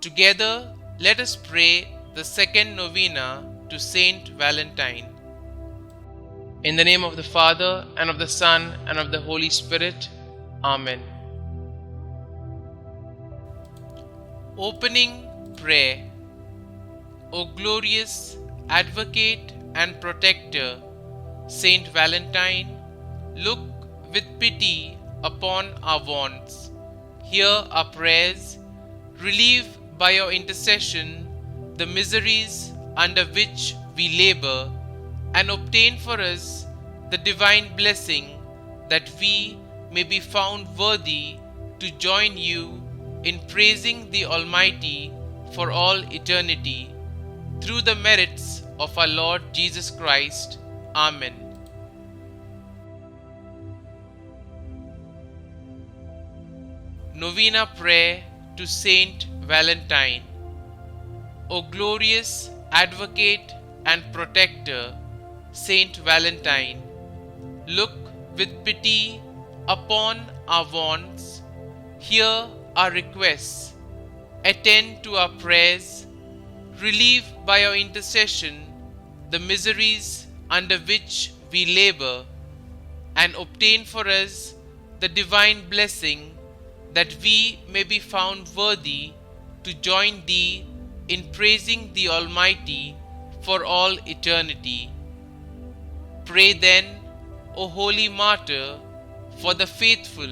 Together, let us pray the second novena to St Valentine. In the name of the Father, and of the Son, and of the Holy Spirit. Amen. Opening prayer. O glorious Advocate and Protector, St Valentine, look with pity upon our wants. Hear our prayers. Relieve by your intercession the miseries under which we labor, and obtain for us the divine blessing that we may be found worthy to join you in praising the Almighty for all eternity. Through the merits of our Lord Jesus Christ. Amen. Novena Prayer to Saint Valentine. O glorious Advocate and Protector, St Valentine, look with pity upon our wants. Hear our requests. Attend to our prayers. Relieve by your intercession the miseries under which we labor, and obtain for us the divine blessing that we may be found worthy to join thee in praising the Almighty for all eternity. Pray then, O Holy Martyr, for the faithful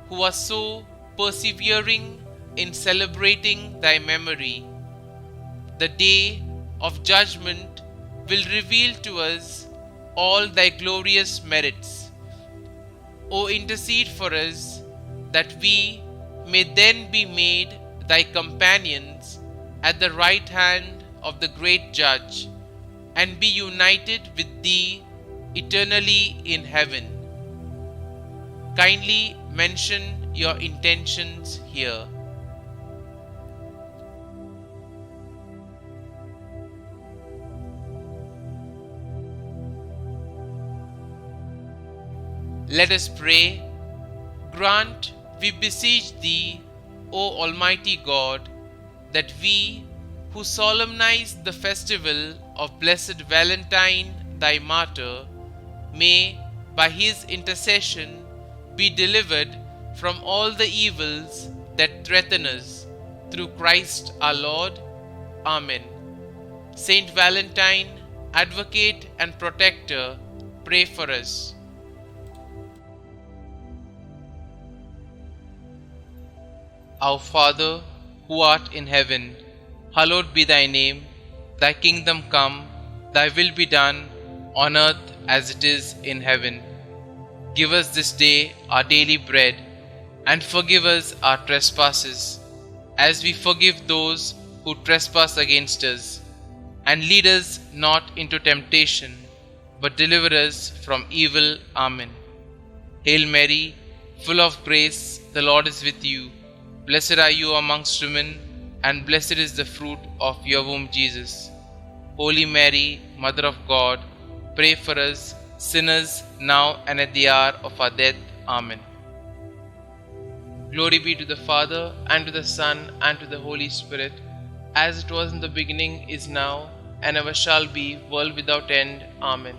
who are so persevering in celebrating thy memory. The day of judgment will reveal to us all thy glorious merits. O intercede for us, that we may then be made thy companions at the right hand of the great Judge, and be united with thee eternally in heaven. Kindly mention your intentions here. Let us pray. Grant, we beseech thee, O Almighty God, that we, who solemnize the festival of Blessed Valentine, thy martyr, may, by his intercession, be delivered from all the evils that threaten us, through Christ our Lord. Amen. Saint Valentine, Advocate and Protector, pray for us. Our Father, who art in heaven, hallowed be thy name. Thy kingdom come, thy will be done, on earth as it is in heaven. Give us this day our daily bread, and forgive us our trespasses, as we forgive those who trespass against us. And lead us not into temptation, but deliver us from evil. Amen. Hail Mary, full of grace, the Lord is with you. Blessed are you amongst women, and blessed is the fruit of your womb, Jesus. Holy Mary, Mother of God, pray for us sinners, now and at the hour of our death. Amen. Glory be to the Father, and to the Son, and to the Holy Spirit, as it was in the beginning, is now, and ever shall be, world without end. Amen.